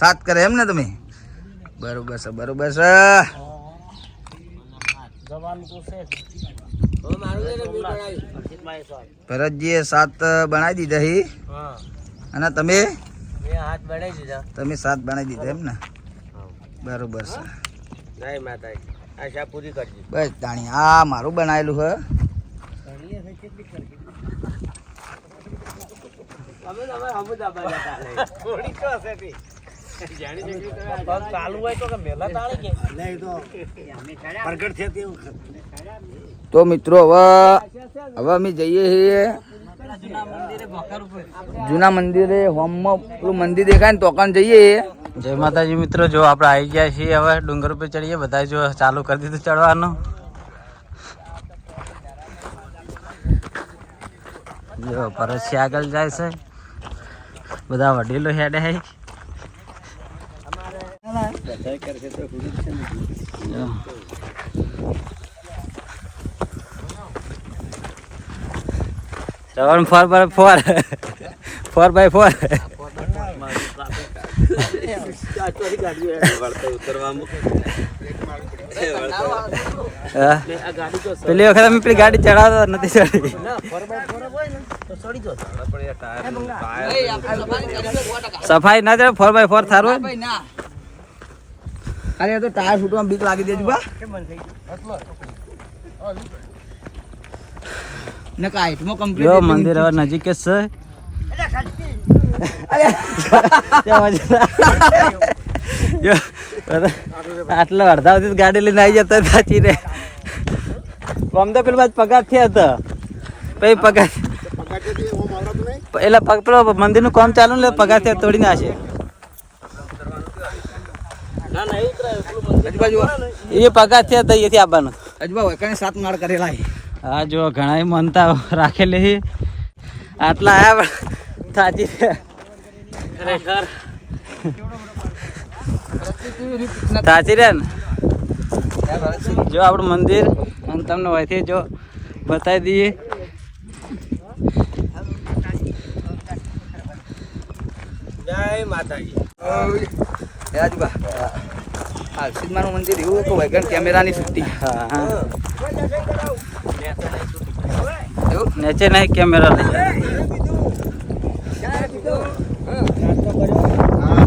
સાત કરે એમ ને તમે? બરોબર છે, બરોબર છે. ભરતજીએ 7 બનાવી દીધા હી અને તમે 7 બનાવી દીધા એમ ને? બરોબર છે. બસ તાણી આ મારું બનાવેલું છે. તો મિત્રો હવે અમે જઈએ છીએ જૂના મંદિરે. હોમમાં પેલું મંદિર દેખાય ને તોકાન જઈએ. જય માતાજી મિત્રો, જો આપણે આવી ગયા છીએ હવે ડુંગર ઉપર ચડીએ. બધા જો ચાલુ કરી દીધું ચડવાનું. જો પરસી આગળ જાય છે, બધા વડીલો હેડે હે. રવણ 4x4 4x4 પેલી વખત અમે પેલી ગાડી ચડાવતો નથી ચડી. સફાઈ ના થાય 4x4 થારું. અરે તો ટાયર ફૂટવામાં બીક લાગી દેજો બા. ને કાઈટમાં કમ્પ્લીટ. જો મંદિર હવે નજીક જ છે. આટલા અડધા સુધી ગાડી લઈને આવી જતો સાચી રે. આમ તો પેલી બાજુ પગાર થયા હતા પછી પગાર એટલે પેલો મંદિર નું કામ ચાલુ ને પગાર થયા તોડી નાખે. એ પગાર થયા હતા એથી આવવાનું. અજબા હોય કને 7 માળ કરેલા છે. હા જો ઘણા મનતા રાખેલી. આટલા આયા સાચી રે ખરેખર સાચી રે ને. જો આપણું મંદિર અને તમને વહીથી જો બતાવી દઈએ. જય માતાજી. અજબા હા સિદ્ધમાનું મંદિર એવું કે વૈગણ કેમેરાની શક્તિ. હા હા નીચે નહીં કેમેરા લઈ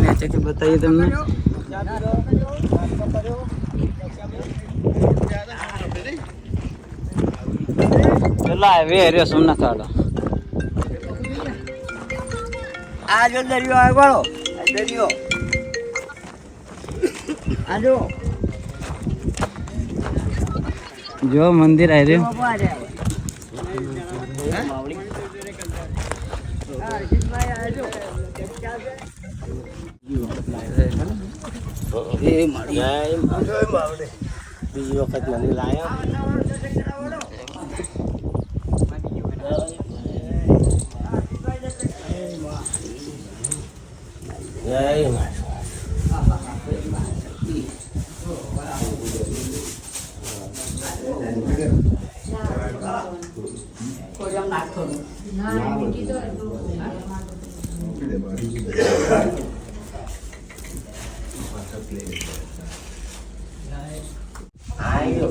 નીચેથી બતાવીએ તમને. પેલા હાઈવે એરિયો સોમનાથ વાળો. આ જો દરિયો આવે વાળો દરિયો. આ જો જો મંદિર આવી રહ્યું. બીજી વખત મને લાયા.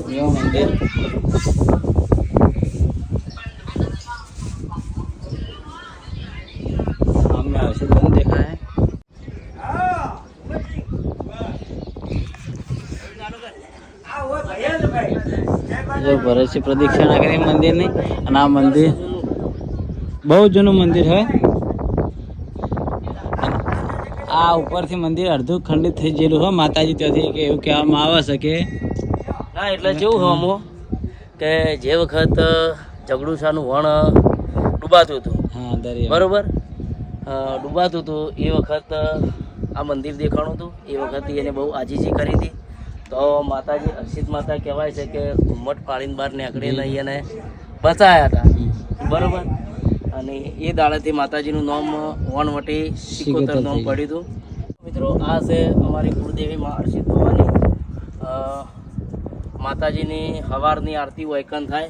જય મંદિર સામે આવશે તમને દેખાય. જો ભરતસિંહ પ્રદક્ષિણા કરી મંદિરની. અને આ મંદિર બહુ જૂનું મંદિર હોય. આ ઉપરથી મંદિર અડધું ખંડિત થઈ ગયેલું હોય માતાજી ત્યાંથી કે એવું કહેવામાં આવે છે કે. હા એટલે કેવું હોય અમો કે જે વખત જગડુશાનું વણ ડૂબાતું હતું હા દરિયા બરોબર ડૂબાતું હતું એ વખત આ મંદિર દેખાણું હતું. એ વખત એને બહુ આજીજી કરી હતી. તો માતાજી અક્ષિત માતા કહેવાય છે કે ઘુમ્મટ ફાળીને બહાર નીકળીને એને બચાયા હતા બરોબર. અને એ દાડેથી માતાજીનું નામ વણવટી સિકોતર નામ પડ્યું હતું. મિત્રો આ છે અમારી કુળદેવી માં અર્ષિત ભવાની. માતાજીની સવારની આરતી વૈકણ થાય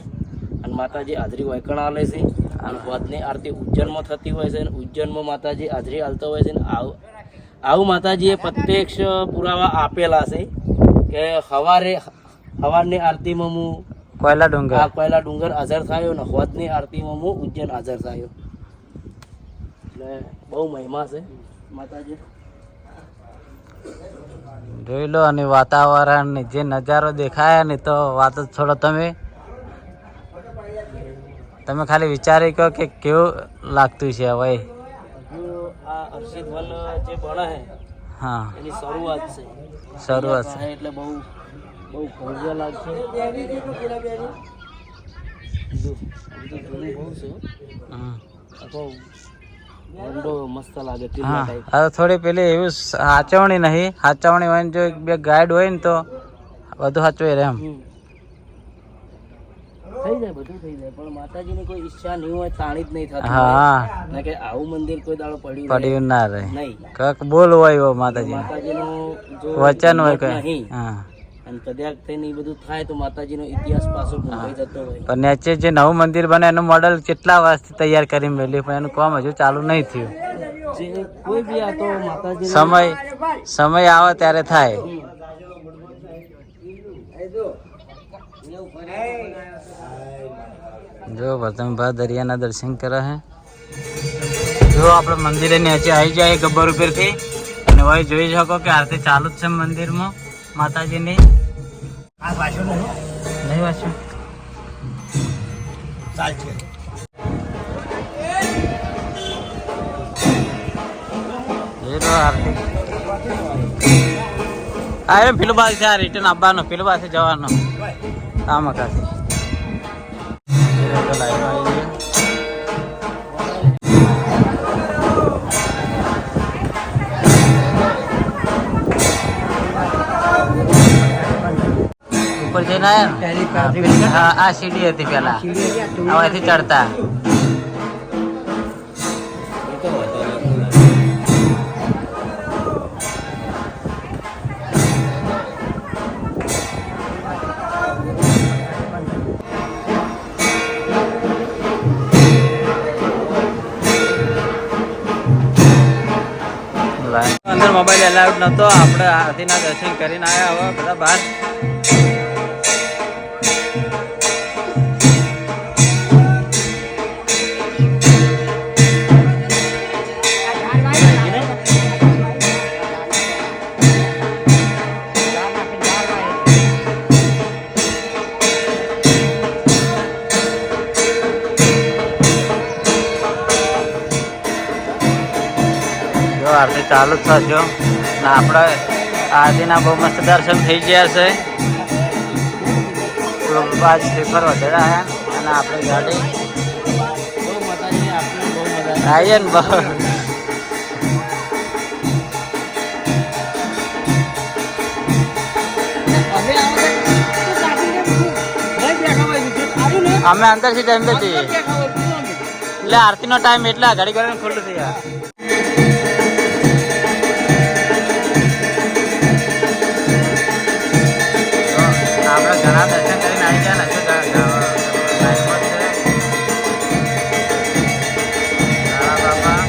અને માતાજી હાજરી વૈકણ આલે છે. અને હોદની આરતી ઉજ્જૈનમાં થતી હોય છે અને ઉજ્જૈનમાં માતાજી હાજરી હાલતા હોય છે ને આવું માતાજીએ પ્રત્યક્ષ પુરાવા આપેલા છે કે સવારની આરતીમાં હું કોયલા ડુંગર આ કોયલા ડુંગર હાજર થયો ને હોદની આરતીમાં હું ઉજ્જૈન હાજર થયો. એટલે બહુ મહિમા છે માતાજી. જોઈ લો અને વાતાવરણ ને જે નજારો દેખાય ને તો વાત જ છોડો. તમે ખાલી વિચારી કહો કે કેવું લાગતું છે હવે. હજુ આ હર્ષિદ વન જે બને છે હા, એની શરૂઆત છે. શરૂઆત છે. એટલે બહુ ભવ્ય લાગશે. જૂનું બહુ છે. હમ. આખો વંડો મસ્ત લાગે. હા, હવે થોડી પેલી એવું સાચવણી નહીં. સાચવણી હોય ને જો એક બે ગાઈડ હોય ને તો બધું સાચવે રહે એમ. થઈ જાય, બધું થઈ જાય, પણ માતાજીની કોઈ ઈચ્છા નહીં હોય તાણી જ નહીં થતું. હા, ના કે આવું મંદિર કોઈ દાડો પડ્યું ના રહે. નહીં. કક બોલ હોય એવો માતાજી માતાજીનું જો વચન હોય કઈ. નહીં હા, અને કદાચ થઈને એ બધું થાય તો માતાજીનો ઇતિહાસ પાછો ભૂલાઈ જતો હોય. પણ નીચે જે નવું મંદિર બને એનું મોડલ કેટલા વર્ષથી તૈયાર કરી મેલ્યું પણ એનું કામ હજુ ચાલુ નહીં થયું. જે કોઈ બી આ તો માતાજી સમય આવે ત્યારે થાય. જો ભરતમભા દરિયાના દર્શન કરે છે. જો આપણે મંદિરે નીચે આવી જાય ગબ્બર ઉપરથી અને હવે જોઈ શકો કે આરતી ચાલુ જ છે મંદિરમાં માતાજીની. નહીં વાંચ્યું એ તો આરતી આ પેલું બાદ છે. આ રિટર્ન આવવાનો પેલું પાસે જવાનો આ મકાથી ઉપર જઈને આયા. હા, આ સીડી હતી પેલા, હવેથી ચડતા. અંદર મોબાઈલ અલાઉડ નતો. આપણે આરતીના દર્શન કરીને આવ્યા. હવે બધા બહાર આરતી ચાલુ જ થશે. આપણે આરતીના બહુ મસ્ત દર્શન થઈ ગયા છે. બાદ સ્લીપર વધારે અને આપણે ગાડી માતાજીની આરતીમાં બહુ મજા આવીએ ને બહુ. અમે અંદરથી ટાઈમ જઈએ એટલે આરતીનો ટાઈમ એટલે ઘડી ઘડી ખુલ્લું થઈ જાય. આપણે ઘણા દર્શન કરીને આવી ગયા ને બાપા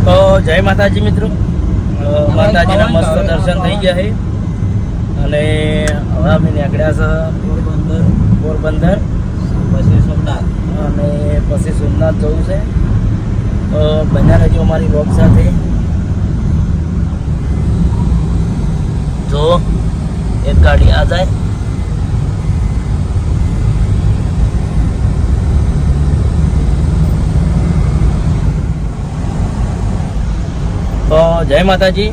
તો જય માતાજી મિત્રો. માતાજીના મસ્ત દર્શન થઈ ગયા છે અને હવે અમે નીકળ્યા છે પોરબંદર, પછી સોમનાથ અને પછી સોમનાથ જવું છે. તો બન્યા રહેજો અમારી બ્લોગ સાથે. एक गाड़ी आ जाए। तो जय माताजी,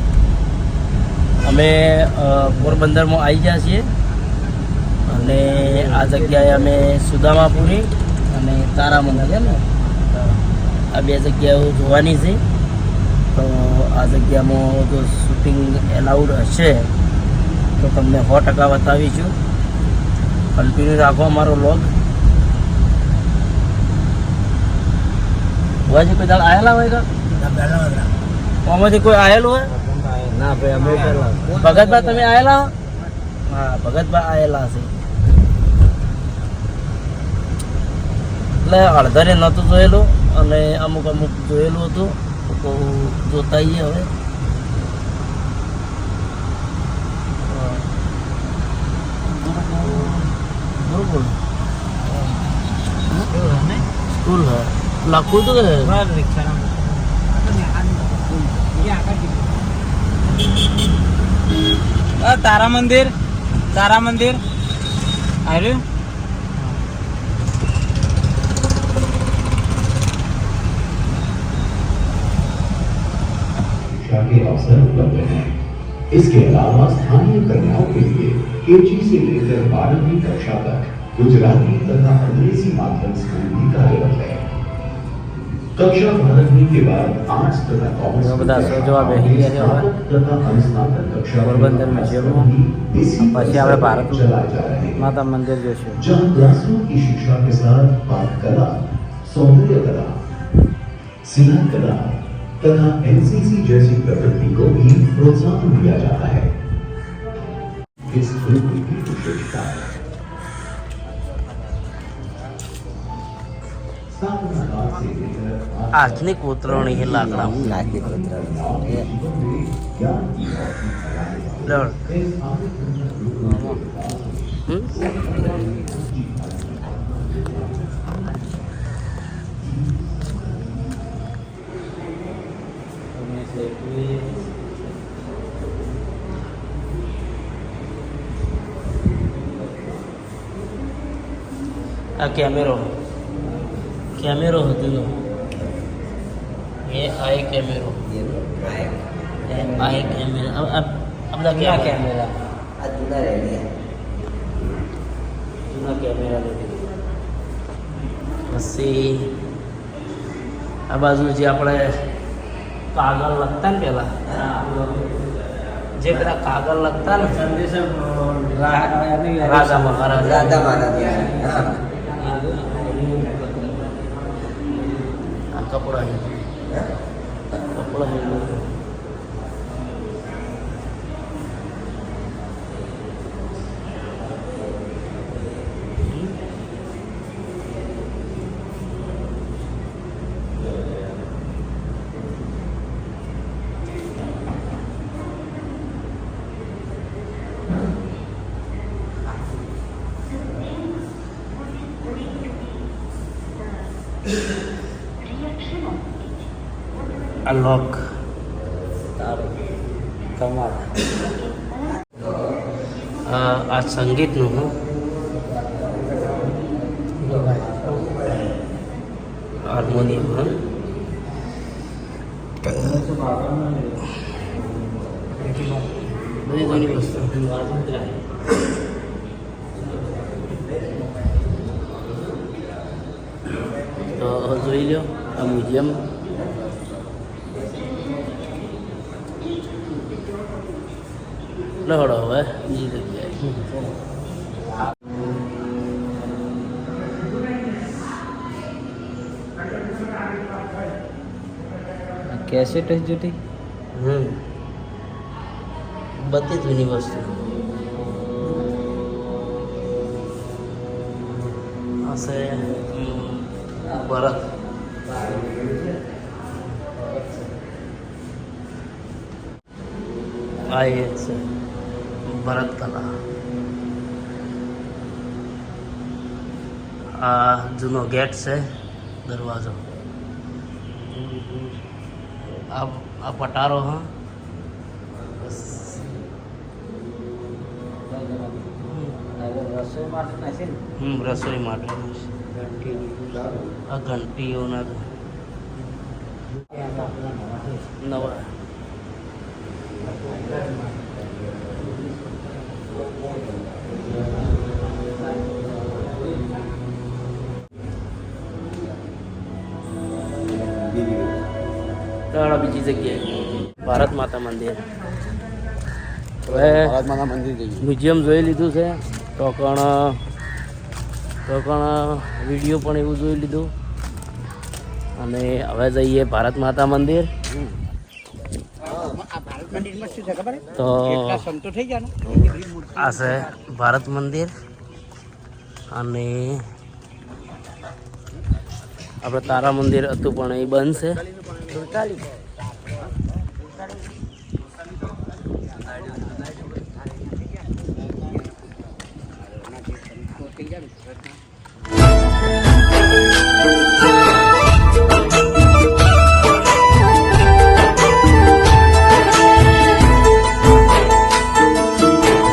અમે પોરબંદરમાં આવી ગયા છીએ અને આ જગ્યાએ અમે સુદામાપુરી અને તારામંદિર છે ને આ બે જગ્યાઓ જોવાની છે. તો આ જગ્યામાં જો શૂટિંગ એલાઉડ હશે તો તમને 100% બતાવીશું. કન્ટિન્યુ રાખો અમારો વ્લોગ. ભુવાજી કોઈ દાળ આવેલા હોય કા? આમાંથી કોઈ આવેલું હોય? ના ભાઈ અમે પહેલા ભગતભા તમે આવેલા? હા, ભગતભા આવેલા છે. એટલે અડધાને નહોતું જોયેલું અને અમુક જોયેલું હતું. તો જોતા આવીએ હવે. બરોબર સ્કૂલ હે લખું તો તારા મંદિર આવ્યું. शिक्षा के अवसर उपलब्ध हैं। इसके अलावा स्थानीय कन्याओं के लिए केजी से लेकर 12वीं कक्षा तक गुजराती तथा अंग्रेजी माध्यम स्कूल भी कार्यरत है. कक्षा 12वीं के बाद आर्ट्स तथा कॉमर्स બધા સોચવા બેસી ગયા છે હવે. तथा अनुस्नातक कक्षा પોરબંદર મ્યુઝિયમમાં પછી આપણે ભારત चलाए जा रहे हैं, માતા મંદિર જોઈશું. जहाँ क्लासरूम की शिक्षा के साथ पाठ कला, सौंदर्य कला, सिलाई कला तथा एनसीसी जैसी प्रवृत्ति को भी प्रोत्साहन दिया जाता है. इस ग्रुप की विशेषता है स्थापना काल से लेकर આજની કોતરણી છે લાકડા. ज्ञान की रोशनी फैलाने वाले इस આ કેમેરો હતો જો. ये आए कैमरा आए कैमरा अब अपना क्या कैमरा जूना कैमरा પછી આ બાજુ જે આપણે કાગળ લખતા ને પેલા જે પેલા કાગળ લખતા ને રાજા મહારાજા કપડા અનલોક કમાલ. આ સંગીતનું હું હાર્મોનિયમ હા બધી ઘણી વસ્તુ તો જોઈ લો આ મ્યુઝિયમ. લહડો હવે બીજી જગ્યાએ કેસેટ જ જોતી. બધી જૂની વસ્તુ હશે. ભરત આ એ છે ભરત કલા. આ જૂનો ગેટ છે, દરવાજો. આ પટારો હા રસોઈ માટે નથી ને રસોઈ માટે આ ઘંટીઓના નવા ચાલો બીજી જગ્યાએ ભારત માતા મંદિર. હવે મ્યુઝિયમ જોઈ લીધું છે તો વિડીયો પણ એવું જોઈ લીધું અને હવે જઈએ ભારત માતા મંદિર. મંદિરમાં શું છે ખબર તો એટલા સંતો થઈ ગયા ને આ છે ભારત મંદિર અને આપણે તારા મંદિર હતું પણ એ બંધ છે.